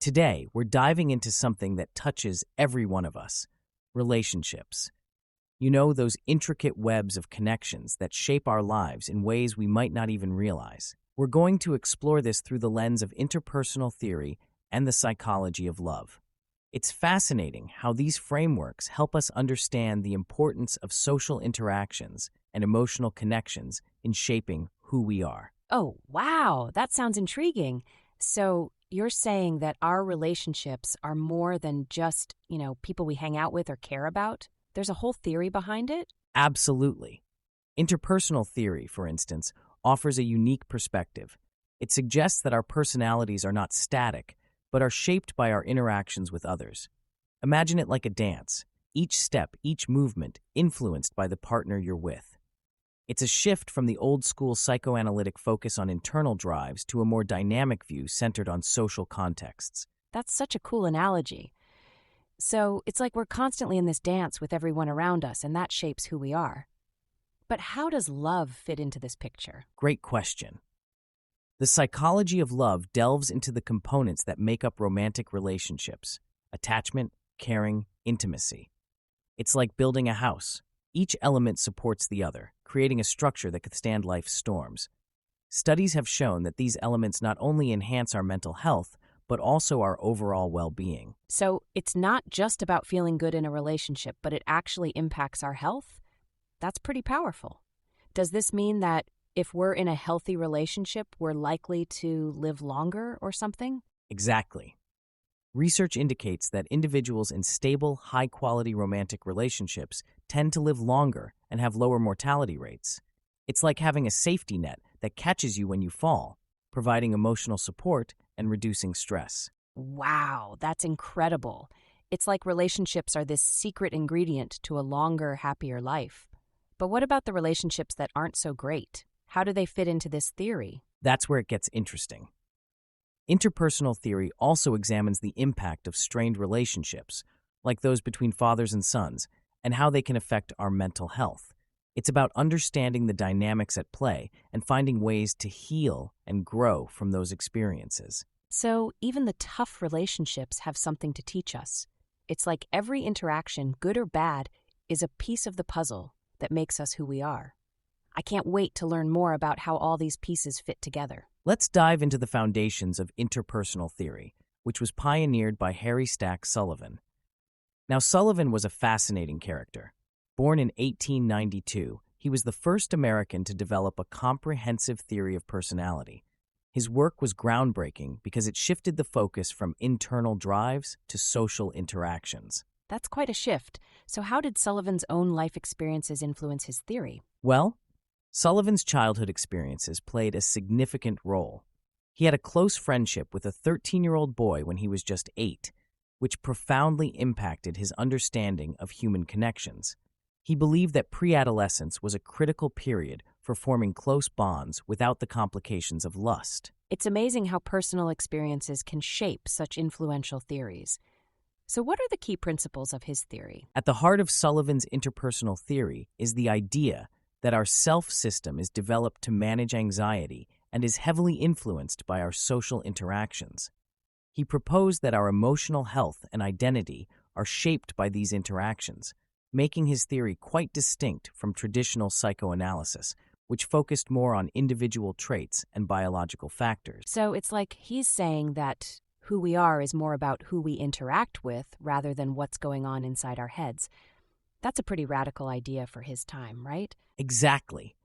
Today, we're diving into something that touches every one of us: relationships. You know, those intricate webs of connections that shape our lives in ways we might not even realize. We're going to explore this through the lens of interpersonal theory and the psychology of love. It's fascinating how these frameworks help us understand the importance of social interactions and emotional connections in shaping who we are. Oh, wow, that sounds intriguing. So you're saying that our relationships are more than just, people we hang out with or care about? There's a whole theory behind it? Absolutely. Interpersonal theory, for instance, offers a unique perspective. It suggests that our personalities are not static, but are shaped by our interactions with others. Imagine it like a dance, each step, each movement influenced by the partner you're with. It's a shift from the old-school psychoanalytic focus on internal drives to a more dynamic view centered on social contexts. That's such a cool analogy. So it's like we're constantly in this dance with everyone around us, and that shapes who we are. But how does love fit into this picture? Great question. The psychology of love delves into the components that make up romantic relationships: attachment, caring, intimacy. It's like building a house. Each element supports the other, creating a structure that could stand life's storms. Studies have shown that these elements not only enhance our mental health, but also our overall well-being. So it's not just about feeling good in a relationship, but it actually impacts our health? That's pretty powerful. Does this mean that if we're in a healthy relationship, we're likely to live longer or something? Exactly. Research indicates that individuals in stable, high-quality romantic relationships tend to live longer and have lower mortality rates. It's like having a safety net that catches you when you fall, providing emotional support and reducing stress. Wow, that's incredible. It's like relationships are this secret ingredient to a longer, happier life. But what about the relationships that aren't so great? How do they fit into this theory? That's where it gets interesting. Interpersonal theory also examines the impact of strained relationships, like those between fathers and sons, and how they can affect our mental health. It's about understanding the dynamics at play and finding ways to heal and grow from those experiences. So even the tough relationships have something to teach us. It's like every interaction, good or bad, is a piece of the puzzle that makes us who we are. I can't wait to learn more about how all these pieces fit together. Let's dive into the foundations of interpersonal theory, which was pioneered by Harry Stack Sullivan. Now, Sullivan was a fascinating character. Born in 1892, he was the first American to develop a comprehensive theory of personality. His work was groundbreaking because it shifted the focus from internal drives to social interactions. That's quite a shift. So how did Sullivan's own life experiences influence his theory? Well, Sullivan's childhood experiences played a significant role. He had a close friendship with a 13-year-old boy when he was just 8, which profoundly impacted his understanding of human connections. He believed that pre-adolescence was a critical period for forming close bonds without the complications of lust. It's amazing how personal experiences can shape such influential theories. So what are the key principles of his theory? At the heart of Sullivan's interpersonal theory is the idea that our self-system is developed to manage anxiety and is heavily influenced by our social interactions. He proposed that our emotional health and identity are shaped by these interactions, making his theory quite distinct from traditional psychoanalysis, which focused more on individual traits and biological factors. So it's like he's saying that who we are is more about who we interact with rather than what's going on inside our heads. That's a pretty radical idea for his time, right? Exactly.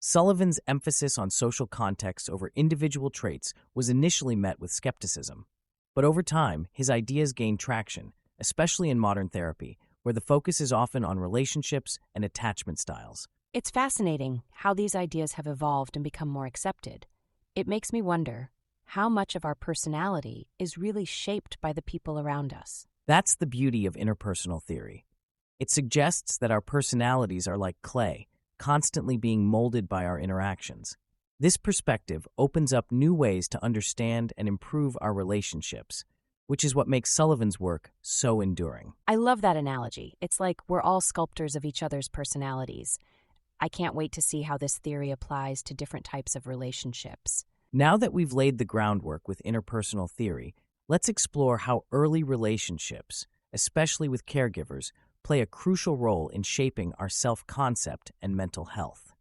Sullivan's emphasis on social context over individual traits was initially met with skepticism. But over time, his ideas gained traction, especially in modern therapy, where the focus is often on relationships and attachment styles. It's fascinating how these ideas have evolved and become more accepted. It makes me wonder how much of our personality is really shaped by the people around us. That's the beauty of interpersonal theory. It suggests that our personalities are like clay, constantly being molded by our interactions. This perspective opens up new ways to understand and improve our relationships, which is what makes Sullivan's work so enduring. I love that analogy. It's like we're all sculptors of each other's personalities. I can't wait to see how this theory applies to different types of relationships. Now that we've laid the groundwork with interpersonal theory, let's explore how early relationships, especially with caregivers, play a crucial role in shaping our self-concept and mental health.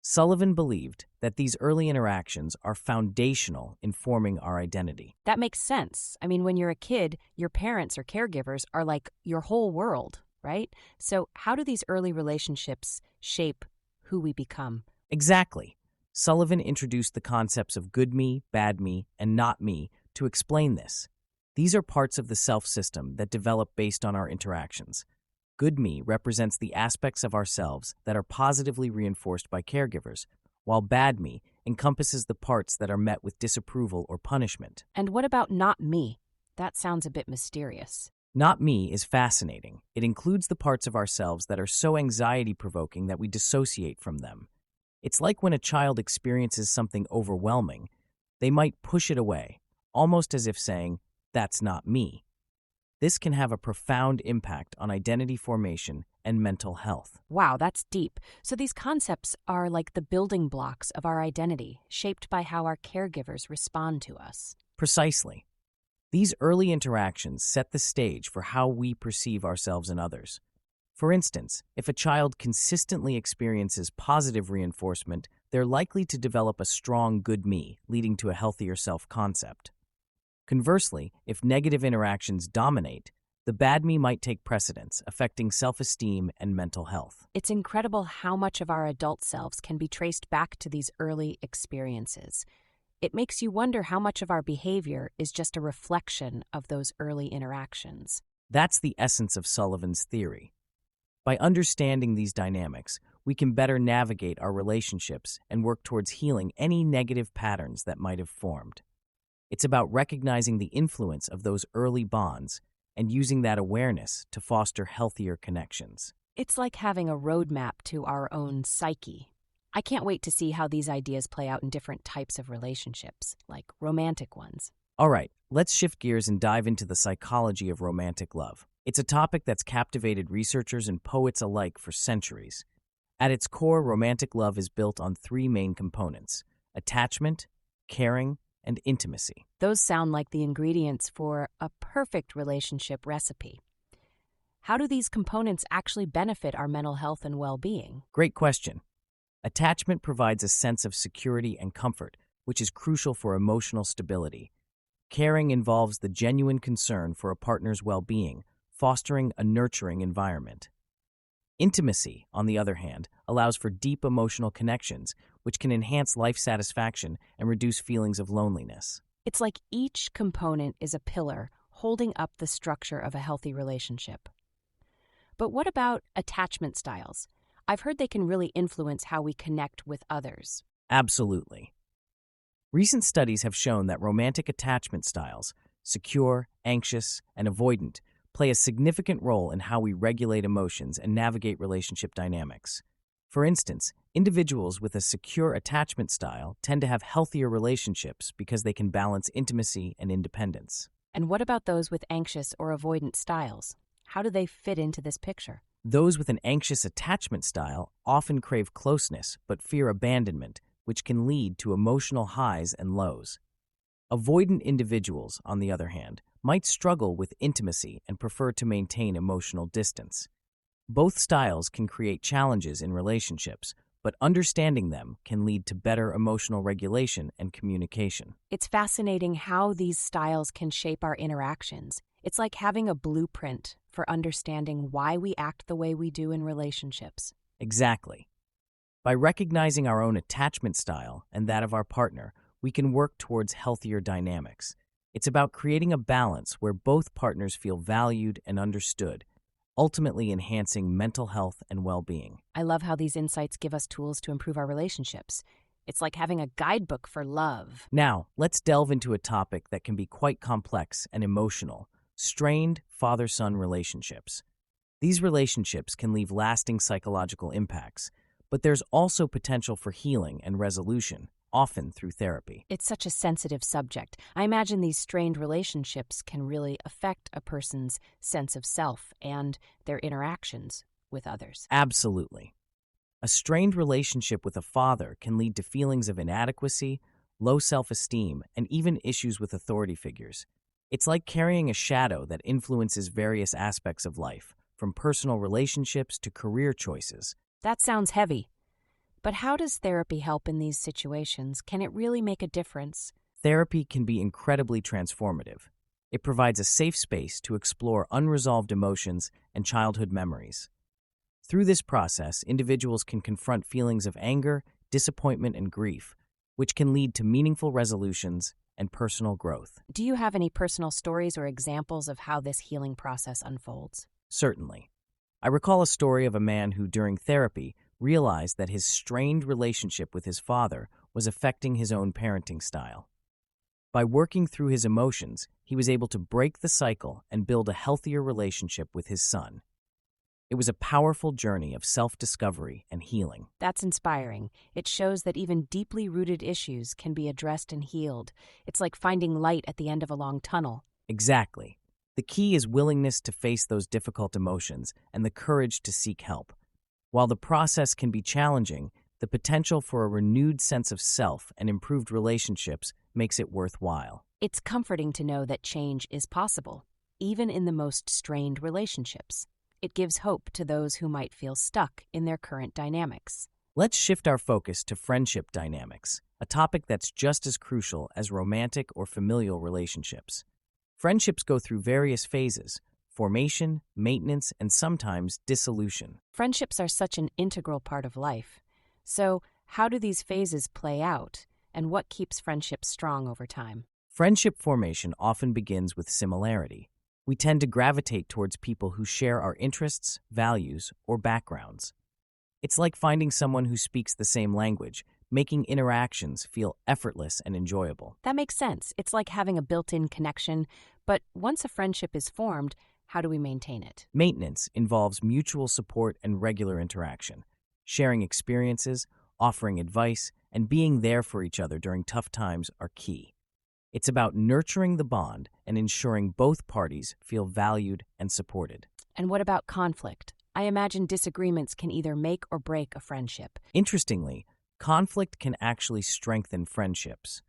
Sullivan believed that these early interactions are foundational in forming our identity. That makes sense. I mean, when you're a kid, your parents or caregivers are like your whole world, right? So, how do these early relationships shape who we become? Exactly. Sullivan introduced the concepts of good me, bad me, and not me to explain this. These are parts of the self-system that develop based on our interactions. Good me represents the aspects of ourselves that are positively reinforced by caregivers, while bad me encompasses the parts that are met with disapproval or punishment. And what about not me? That sounds a bit mysterious. Not me is fascinating. It includes the parts of ourselves that are so anxiety-provoking that we dissociate from them. It's like when a child experiences something overwhelming, they might push it away, almost as if saying, "That's not me." This can have a profound impact on identity formation and mental health. Wow, that's deep. So these concepts are like the building blocks of our identity, shaped by how our caregivers respond to us. Precisely. These early interactions set the stage for how we perceive ourselves and others. For instance, if a child consistently experiences positive reinforcement, they're likely to develop a strong good me, leading to a healthier self-concept. Conversely, if negative interactions dominate, the bad me might take precedence, affecting self-esteem and mental health. It's incredible how much of our adult selves can be traced back to these early experiences. It makes you wonder how much of our behavior is just a reflection of those early interactions. That's the essence of Sullivan's theory. By understanding these dynamics, we can better navigate our relationships and work towards healing any negative patterns that might have formed. It's about recognizing the influence of those early bonds and using that awareness to foster healthier connections. It's like having a roadmap to our own psyche. I can't wait to see how these ideas play out in different types of relationships, like romantic ones. All right, let's shift gears and dive into the psychology of romantic love. It's a topic that's captivated researchers and poets alike for centuries. At its core, romantic love is built on three main components: attachment, caring, and intimacy. Those sound like the ingredients for a perfect relationship recipe. How do these components actually benefit our mental health and well-being? Great question. Attachment provides a sense of security and comfort, which is crucial for emotional stability. Caring involves the genuine concern for a partner's well-being, fostering a nurturing environment. Intimacy, on the other hand, allows for deep emotional connections, which can enhance life satisfaction and reduce feelings of loneliness. It's like each component is a pillar holding up the structure of a healthy relationship. But what about attachment styles? I've heard they can really influence how we connect with others. Absolutely. Recent studies have shown that romantic attachment styles, secure, anxious, and avoidant, play a significant role in how we regulate emotions and navigate relationship dynamics. For instance, individuals with a secure attachment style tend to have healthier relationships because they can balance intimacy and independence. And what about those with anxious or avoidant styles? How do they fit into this picture? Those with an anxious attachment style often crave closeness but fear abandonment, which can lead to emotional highs and lows. Avoidant individuals, on the other hand, might struggle with intimacy and prefer to maintain emotional distance. Both styles can create challenges in relationships, but understanding them can lead to better emotional regulation and communication. It's fascinating how these styles can shape our interactions. It's like having a blueprint for understanding why we act the way we do in relationships. Exactly. By recognizing our own attachment style and that of our partner, we can work towards healthier dynamics. It's about creating a balance where both partners feel valued and understood, ultimately enhancing mental health and well-being. I love how these insights give us tools to improve our relationships. It's like having a guidebook for love. Now, let's delve into a topic that can be quite complex and emotional: strained father-son relationships. These relationships can leave lasting psychological impacts, but there's also potential for healing and resolution, often through therapy. It's such a sensitive subject. I imagine these strained relationships can really affect a person's sense of self and their interactions with others. Absolutely. A strained relationship with a father can lead to feelings of inadequacy, low self-esteem, and even issues with authority figures. It's like carrying a shadow that influences various aspects of life, from personal relationships to career choices. That sounds heavy. But how does therapy help in these situations? Can it really make a difference? Therapy can be incredibly transformative. It provides a safe space to explore unresolved emotions and childhood memories. Through this process, individuals can confront feelings of anger, disappointment, and grief, which can lead to meaningful resolutions and personal growth. Do you have any personal stories or examples of how this healing process unfolds? Certainly. I recall a story of a man who, during therapy, realized that his strained relationship with his father was affecting his own parenting style. By working through his emotions, he was able to break the cycle and build a healthier relationship with his son. It was a powerful journey of self-discovery and healing. That's inspiring. It shows that even deeply rooted issues can be addressed and healed. It's like finding light at the end of a long tunnel. Exactly. The key is willingness to face those difficult emotions and the courage to seek help. While the process can be challenging, the potential for a renewed sense of self and improved relationships makes it worthwhile. It's comforting to know that change is possible, even in the most strained relationships. It gives hope to those who might feel stuck in their current dynamics. Let's shift our focus to friendship dynamics, a topic that's just as crucial as romantic or familial relationships. Friendships go through various phases: formation, maintenance, and sometimes dissolution. Friendships are such an integral part of life. So, how do these phases play out, and what keeps friendships strong over time? Friendship formation often begins with similarity. We tend to gravitate towards people who share our interests, values, or backgrounds. It's like finding someone who speaks the same language, making interactions feel effortless and enjoyable. That makes sense. It's like having a built-in connection, but once a friendship is formed, how do we maintain it? Maintenance involves mutual support and regular interaction. Sharing experiences, offering advice, and being there for each other during tough times are key. It's about nurturing the bond and ensuring both parties feel valued and supported. And what about conflict? I imagine disagreements can either make or break a friendship. Interestingly, conflict can actually strengthen friendships.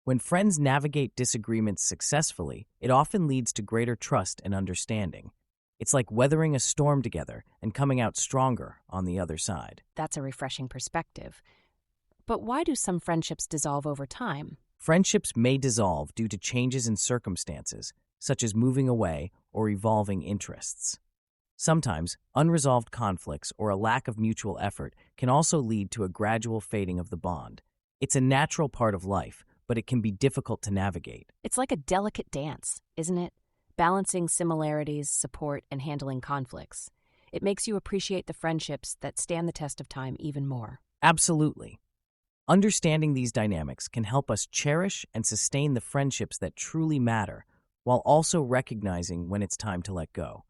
When friends navigate disagreements successfully, it often leads to greater trust and understanding. It's like weathering a storm together and coming out stronger on the other side. That's a refreshing perspective. But why do some friendships dissolve over time? Friendships may dissolve due to changes in circumstances, such as moving away or evolving interests. Sometimes, unresolved conflicts or a lack of mutual effort can also lead to a gradual fading of the bond. It's a natural part of life, but it can be difficult to navigate. It's like a delicate dance, isn't it? Balancing similarities, support, and handling conflicts. It makes you appreciate the friendships that stand the test of time even more. Absolutely. Understanding these dynamics can help us cherish and sustain the friendships that truly matter, while also recognizing when it's time to let go.